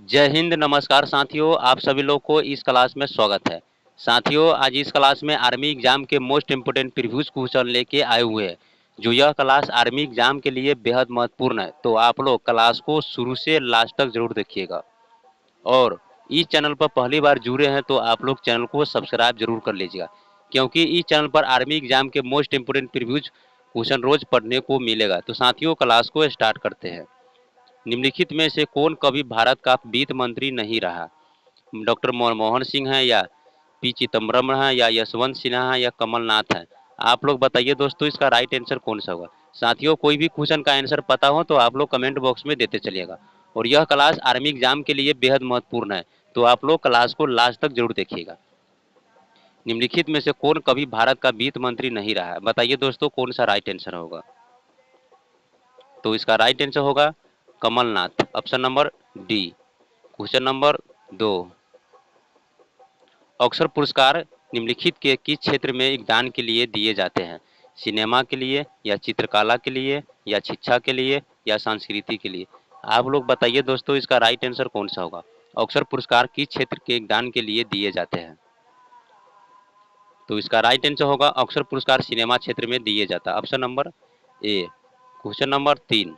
जय हिंद, नमस्कार साथियों, आप सभी लोग को इस क्लास में स्वागत है। साथियों, आज इस क्लास में आर्मी एग्जाम के मोस्ट इम्पोर्टेंट प्रीव्यूज क्वेश्चन लेके आए हुए हैं। जो यह क्लास आर्मी एग्जाम के लिए बेहद महत्वपूर्ण है, तो आप लोग क्लास को शुरू से लास्ट तक जरूर देखिएगा। और इस चैनल पर पहली बार जुड़े हैं तो आप लोग चैनल को सब्सक्राइब जरूर कर लीजिएगा, क्योंकि इस चैनल पर आर्मी एग्जाम के मोस्ट इम्पोर्टेंट प्रीव्यूज क्वेश्चन रोज पढ़ने को मिलेगा। तो साथियों, क्लास को स्टार्ट करते हैं। निम्नलिखित में से कौन कभी भारत का वित्त मंत्री नहीं रहा? डॉक्टर मनमोहन सिंह है, या पी चिदम्बरम है, या यशवंत सिन्हा है, या कमलनाथ है? आप लोग बताइए दोस्तों, इसका राइट आंसर कौन सा होगा? साथियों, कोई भी क्वेश्चन का आंसर पता हो तो आप लोग कमेंट बॉक्स में देते चलिएगा। और यह क्लास आर्मी एग्जाम के लिए बेहद महत्वपूर्ण है, तो आप लोग क्लास को लास्ट तक जरूर देखिएगा। निम्नलिखित में से कौन कभी भारत का वित्त मंत्री नहीं रहा है? बताइए दोस्तों, कौन सा राइट आंसर होगा? तो इसका राइट आंसर होगा Kamal Nath, option number D. Question number 2। Oscar पुरस्कार निम्नलिखित के किस क्षेत्र में योगदान के लिए दिए जाते हैं? सिनेमा के लिए, या चित्रकला के लिए, या शिक्षा के लिए, या संस्कृति के लिए? आप लोग बताइए दोस्तों, इसका राइट आंसर कौन सा होगा? ऑस्कर पुरस्कार किस क्षेत्र के योगदान के लिए दिए जाते हैं? तो इसका राइट आंसर होगा ऑस्कर पुरस्कार सिनेमा क्षेत्र में दिए जाता है, option number A. Question number 3।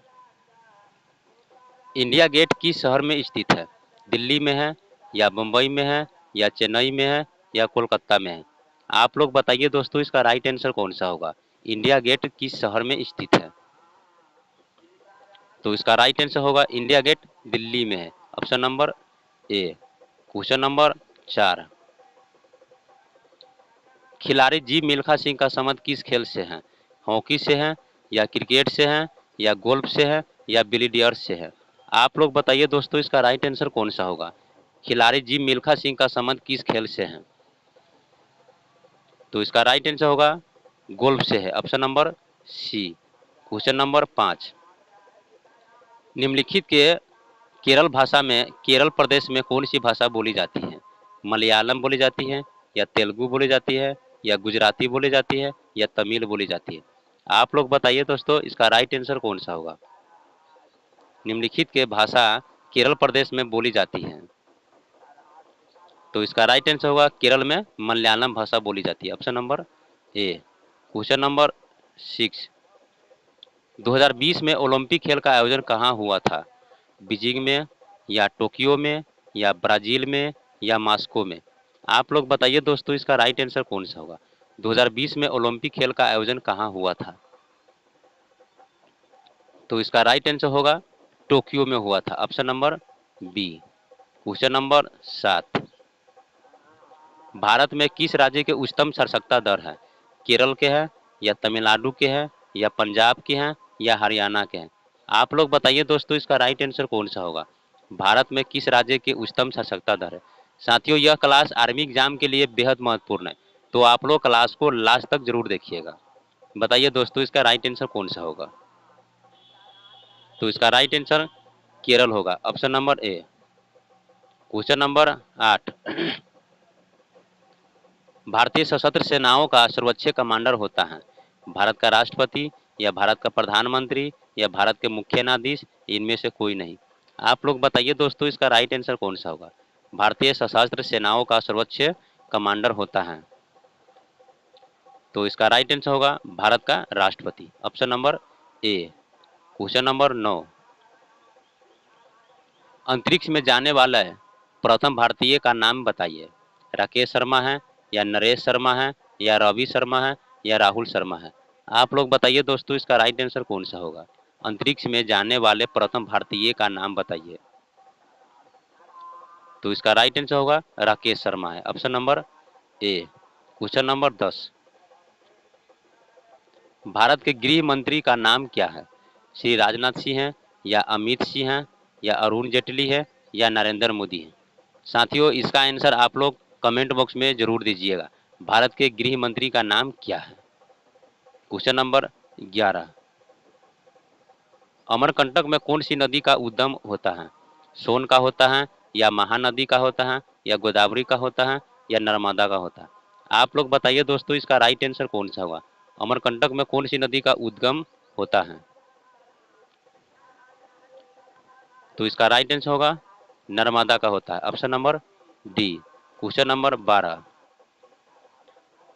India Gate किस शहर में स्थित है? दिल्ली में है, या मुंबई में है, या चेन्नई में है, या कोलकाता में है? आप लोग बताइए दोस्तों, इसका राइट आंसर कौन सा होगा? इंडिया गेट किस शहर में स्थित है? तो इसका राइट आंसर होगा इंडिया गेट दिल्ली में है, option number A. Question number 4। खिलाड़ी जी मिल्खा सिंह का संबंध किस खेल से है? हॉकी से है, या क्रिकेट से है, या गोल्फ से है, या बिलियर्ड्स से है? आप लोग बताइए दोस्तों, इसका राइट आंसर कौन सा होगा? खिलाड़ी जी मिल्खा सिंह का संबंध किस खेल से है? तो इसका राइट आंसर होगा गोल्फ से है, option number C. Question number 5। निम्नलिखित के केरल भाषा में केरल प्रदेश में कौन सी भाषा बोली जाती है? मलयालम बोली जाती है, या तेलुगु बोली जाती है, या गुजराती बोली जाती है, या तमिल बोली जाती है? आप लोग बताइए दोस्तों, इसका राइट आंसर कौन सा होगा? निम्नलिखित के भाषा केरल प्रदेश में बोली जाती है, तो इसका राइट आंसर होगा केरल में मलयालम भाषा बोली जाती है, option number A. Question number 6। 2020 में ओलंपिक खेल का आयोजन कहाँ हुआ था? बीजिंग में, या टोक्यो में, या ब्राजील में, या मॉस्को में? आप लोग बताइए दोस्तों, इसका राइट आंसर कौन सा होगा? 2020 में ओलंपिक खेल का आयोजन कहाँ हुआ था? तो इसका राइट आंसर होगा टोक्यो में हुआ था, option number B. Question number 7। Bharat में किस राज्य के उच्चतम साक्षरता दर है? केरल के हैं, या तमिलनाडु के हैं, या पंजाब के हैं, या हरियाणा के हैं? आप लोग बताइए दोस्तों, इसका राइट आंसर कौन सा होगा? भारत में किस राज्य की उच्चतम साक्षरता दर है? साथियों, यह क्लास आर्मी एग्जाम के लिए बेहद महत्वपूर्ण है, तो आप लोग क्लास को लास्ट तक जरूर देखिएगा। बताइए दोस्तों, इसका राइट आंसर कौन सा होगा? तो इसका राइट आंसर केरल होगा, option number A. Question number 8। भारतीय सशस्त्र सेनाओं का सर्वोच्च कमांडर होता है? भारत का राष्ट्रपति, या भारत का प्रधानमंत्री, या भारत के मुख्य न्यायाधीश, इनमें से कोई नहीं? आप लोग बताइए दोस्तों, इसका राइट आंसर कौन सा होगा? भारतीय सशस्त्र सेनाओं का सर्वोच्च कमांडर होता है, तो इसका राइट आंसर होगा भारत का राष्ट्रपति, option number A. Question number 9। अंतरिक्ष में जाने वाला है प्रथम भारतीय का नाम बताइए। राकेश शर्मा है, या नरेश शर्मा है, या रवि शर्मा है, या राहुल शर्मा है? आप लोग बताइए दोस्तों, इसका राइट आंसर कौन सा होगा? अंतरिक्ष में जाने वाले प्रथम भारतीय का नाम बताइए। तो इसका राइट आंसर होगा राकेश शर्मा है, option number A. Question number 10। Bharat के गृह मंत्री का नाम क्या है? श्री राजनाथ सिंह हैं, या अमित सिंह हैं, या अरुण जेटली है, या नरेंद्र मोदी है? साथियों, इसका आंसर आप लोग कमेंट बॉक्स में जरूर दीजिएगा। भारत के गृह मंत्री का नाम क्या है? Question number 11। अमरकंटक में कौन सी नदी का उद्गम होता है? सोन का होता है, या महानदी का होता है, या गोदावरी का होता है, या नर्मदा का होता है? आप लोग बताइए दोस्तों, इसका राइट आंसर कौन सा होगा? अमरकंटक में कौन सी नदी का उद्गम होता है? तो इसका राइट आंसर होगा नर्मदा का होता है। Option number D. Question number 12,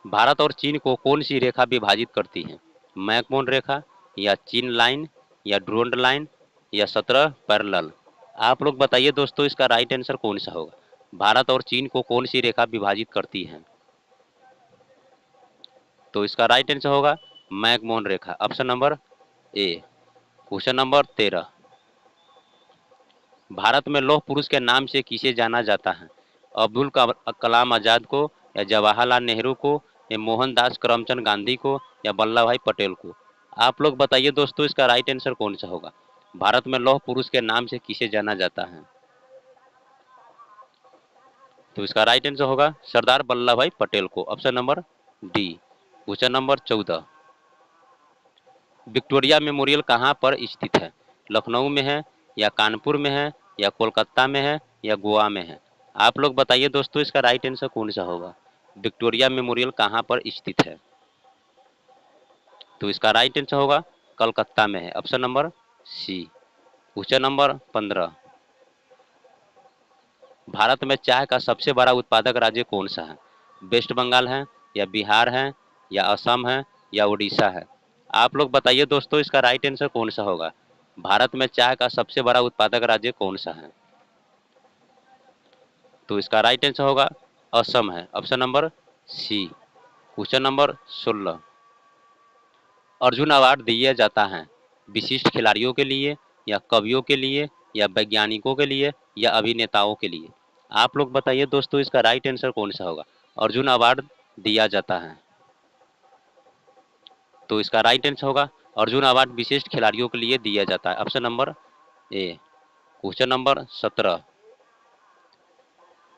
Bharat और चीन को कौन सी रेखा विभाजित करती है? मैकमोहन रेखा, या चीन लाइन, या ड्रोन लाइन, या 17 पैरेलल। आप लोग बताइए दोस्तों, इसका राइट आंसर कौन सा होगा? भारत और चीन को कौन सी रेखा विभाजित करती है? तो इसका राइट आंसर होगा McMahon Rekha. Option number A. Question number 13, Bharat में लौह पुरुष के नाम से किसे जाना जाता है? अब्दुल कलाम आजाद को, या जवाहरलाल नेहरू को, या मोहनदास करमचंद गांधी को, या वल्लभ भाई पटेल को। आप लोग बताइए दोस्तों, इसका राइट आंसर कौन सा होगा? भारत में लौह पुरुष के नाम से किसे जाना जाता है? तो इसका राइट आंसर होगा सरदार वल्लभ भाई पटेल को। Option number D. Question number 14, Victoria memorial कहाँ पर स्थित है? लखनऊ में है, या कानपुर में है, या कोलकाता में है, या गोवा में है? आप लोग बताइए दोस्तों, इसका राइट आंसर कौन सा होगा? विक्टोरिया मेमोरियल कहाँ पर स्थित है? तो इसका राइट आंसर होगा कलकत्ता में है। Option number C. Question number 15, Bharat में चाय का सबसे बड़ा उत्पादक राज्य कौन सा है? वेस्ट बंगाल है, या बिहार है, या असम है, या उड़ीसा है? आप लोग बताइए दोस्तों, इसका राइट आंसर कौन सा होगा? भारत में चाय का सबसे बड़ा उत्पादक राज्य कौन सा है? तो इसका राइट आंसर होगा असम है। Option number C. Question number 16, Arjun award दिया जाता है विशिष्ट खिलाड़ियों के लिए, या कवियों के लिए, या वैज्ञानिकों के लिए, या अभिनेताओं के लिए? आप लोग बताइए दोस्तों, इसका राइट आंसर कौन सा होगा? अर्जुन अवार्ड दिया जाता है, तो इसका राइट आंसर होगा अर्जुन अवार्ड विशिष्ट खिलाड़ियों के लिए दिया जाता है। Option number A. Question number 17,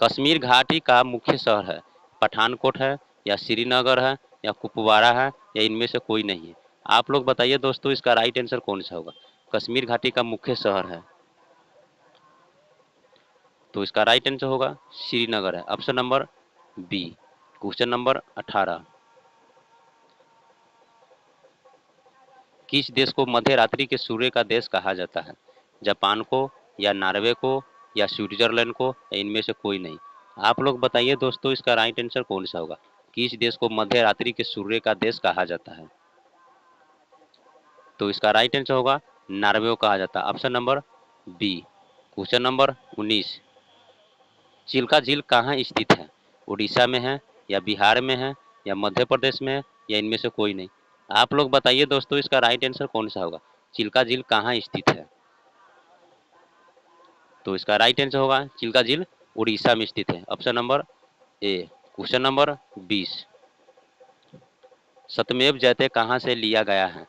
Kashmir घाटी का मुख्य शहर है? पठानकोट है, या श्रीनगर है, या कुपवाड़ा है, या इनमें से कोई नहीं है? आप लोग बताइए दोस्तों, इसका राइट आंसर कौन सा होगा? कश्मीर घाटी का मुख्य शहर है, तो इसका राइट आंसर होगा श्रीनगर है। Option number B. Question number 18, किस देश को मध्य रात्रि के सूर्य का देश कहा जाता है? जापान को, या नॉर्वे को, या स्विट्जरलैंड को, या इनमें से कोई नहीं? आप लोग बताइए दोस्तों, इसका राइट आंसर कौन सा होगा? किस देश को मध्य रात्रि के सूर्य का देश कहा जाता है? तो इसका राइट आंसर होगा नॉर्वे को कहा जाता है। Option number B. Question number 19, Chilka झील कहाँ स्थित है? उड़ीसा में है, या बिहार में है, या मध्य प्रदेश में है, या इनमें से कोई नहीं? आप लोग बताइए दोस्तों, इसका राइट आंसर कौन सा होगा? चिल्का झील कहाँ स्थित है? तो इसका राइट आंसर होगा चिल्का झील उड़ीसा में स्थित है। Option number A. Question number 20, सतमेव जयते कहाँ से लिया गया है?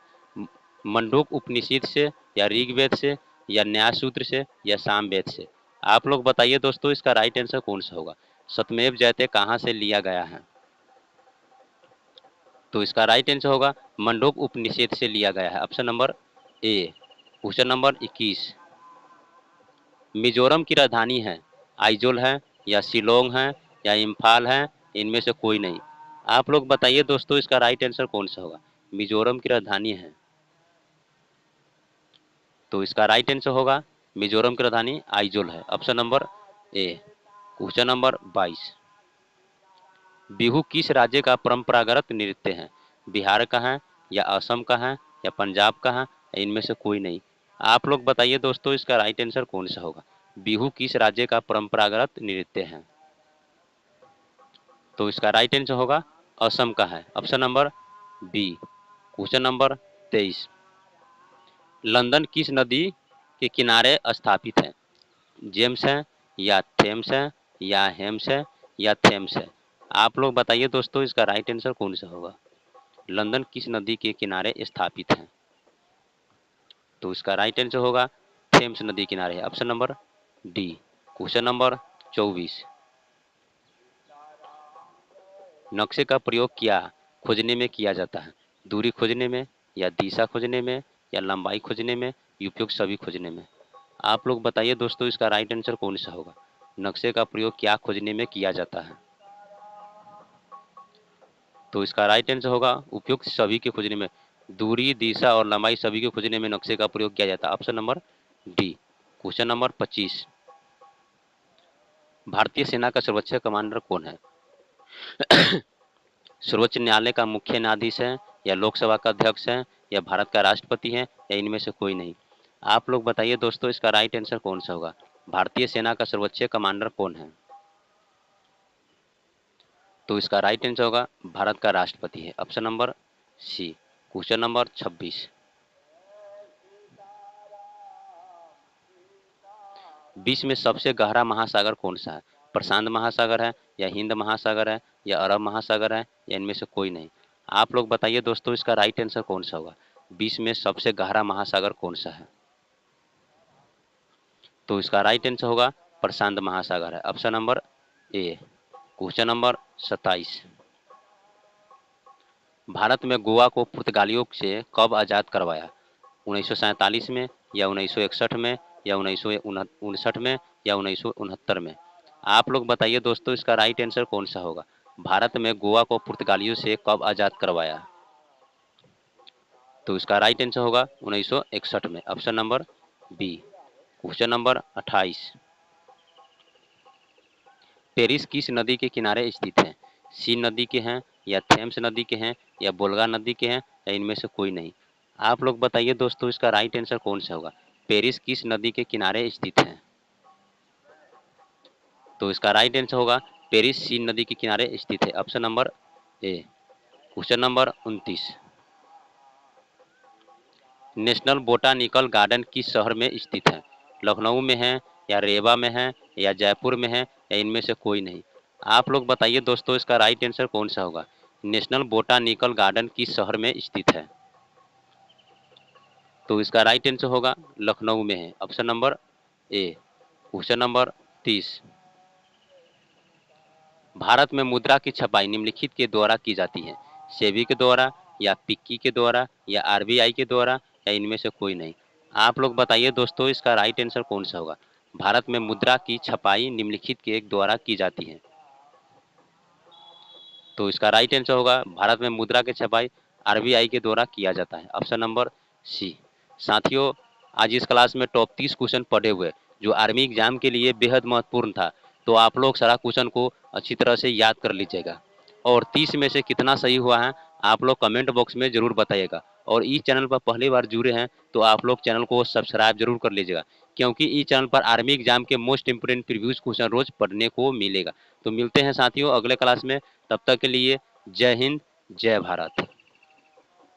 मंडूक उपनिषद से, या ऋग्वेद से, या न्याय सूत्र से, या सामवेद से? आप लोग बताइए दोस्तों, इसका राइट आंसर कौन सा होगा? सतमेव जयते कहाँ से लिया गया है? तो इसका राइट आंसर होगा मंडूक उपनिषद से लिया गया है। Option number A. Question number 21, Mizoram की राजधानी है आइजोल है, या शिलोंग है, या इम्फाल है, इनमें से कोई नहीं? आप लोग बताइए दोस्तों, इसका राइट आंसर कौन सा होगा? मिजोरम की राजधानी है, तो इसका राइट आंसर होगा मिजोरम की राजधानी आइजोल है। Option number A. Question number 22, Bihu किस राज्य का परंपरागत नृत्य है? बिहार का है, या असम का है, या पंजाब का है, या इनमें से कोई नहीं? आप लोग बताइए दोस्तों, इसका राइट आंसर कौन सा होगा? बिहू किस राज्य का परंपरागत नृत्य है? तो इसका राइट आंसर होगा असम का है। Option number B. Question number 23, London किस नदी के किनारे स्थापित है? जेम्स है, या थेम्स है, या हेम्स है, या थेम्स है? आप लोग बताइए दोस्तों, इसका राइट आंसर कौन सा होगा? लंदन किस नदी के किनारे स्थापित है? तो इसका राइट आंसर होगा थेम्स नदी किनारे। Option number D. Question number 24, नक्शे का प्रयोग क्या खोजने में किया जाता है? दूरी खोजने में, या दिशा खोजने में, या लंबाई खोजने में, उपयुक्त सभी खोजने में? आप लोग बताइए दोस्तों, इसका राइट आंसर कौन सा होगा? नक्शे का प्रयोग क्या खोजने में किया जाता है? तो इसका राइट आंसर होगा उपयुक्त सभी के खोजने में। दूरी, दिशा और लंबाई सभी के खोजने में नक्शे का प्रयोग किया जाता है। Option number D. Question number 25, भारतीय सेना का सर्वोच्च कमांडर कौन है? सर्वोच्च न्यायालय का मुख्य न्यायाधीश है, या लोकसभा का अध्यक्ष है, या भारत का राष्ट्रपति है, या इनमें से कोई नहीं? आप लोग बताइए दोस्तों, इसका राइट आंसर कौन सा होगा? भारतीय सेना का सर्वोच्च कमांडर कौन है? तो इसका राइट आंसर होगा भारत का राष्ट्रपति है, option number C. Question number 26। विश्व में सबसे गहरा महासागर कौन सा है? प्रशांत महासागर है, या हिंद महासागर है, या अरब महासागर है, या इनमें से कोई नहीं? आप लोग बताइए दोस्तों, इसका राइट आंसर कौन सा होगा? विश्व में सबसे गहरा महासागर कौन सा है? तो इसका राइट आंसर होगा प्रशांत महासागर है, option number A. Question number 27। Bharat में गोवा को पुर्तगालियों से कब आज़ाद करवाया? 1947 में, या 1961 में, या 1959 में, या 1969 में? आप लोग बताइए दोस्तों, इसका राइट आंसर कौन सा होगा? भारत में गोवा को पुर्तगालियों से कब आज़ाद करवाया? तो इसका राइट आंसर होगा 1961 में, option number B. Question number 28। Paris किस नदी के किनारे स्थित है? सीन नदी के हैं, या थेम्स नदी के हैं, या बोल्गा नदी के हैं, या इनमें से कोई नहीं? आप लोग बताइए दोस्तों, इसका राइट आंसर कौन सा होगा? पेरिस किस नदी के किनारे स्थित है? तो इसका राइट आंसर होगा पेरिस सीन नदी के किनारे स्थित है, option number A. Question number 29। National botanical garden किस शहर में स्थित है? लखनऊ में है, या रेवा में है, या जयपुर में है, या इनमें से कोई नहीं? आप लोग बताइए दोस्तों, इसका राइट आंसर कौन सा होगा? नेशनल बोटानिकल गार्डन किस शहर में स्थित है? तो इसका राइट आंसर होगा लखनऊ में है, option number A. Question number 30। Bharat में मुद्रा की छपाई निम्नलिखित के द्वारा की जाती है? सेबी के द्वारा, या पिक्की के द्वारा, या आरबीआई के द्वारा, या इनमें से कोई नहीं? आप लोग बताइए दोस्तों, इसका राइट आंसर कौन सा होगा? भारत में मुद्रा की छपाई निम्नलिखित के द्वारा की जाती है? तो इसका राइट आंसर होगा भारत में मुद्रा की छपाई आरबीआई के द्वारा किया जाता है, ऑप्शन नंबर सी। साथियों, आज इस क्लास में टॉप 30 क्वेश्चन पढ़े हुए जो आर्मी एग्जाम के लिए बेहद महत्वपूर्ण था। तो आप लोग सारा क्वेश्चन को अच्छी तरह से याद कर लीजिएगा, और 30 में से कितना सही हुआ है आप लोग कमेंट बॉक्स में ज़रूर बताइएगा। और इस चैनल पर पहली बार जुड़े हैं तो आप लोग चैनल को सब्सक्राइब जरूर कर लीजिएगा, क्योंकि इस चैनल पर आर्मी एग्जाम के मोस्ट इंपोर्टेंट प्रीवियस क्वेश्चन रोज पढ़ने को मिलेगा। तो मिलते हैं साथियों अगले क्लास में, तब तक के लिए जय हिंद, जय भारत।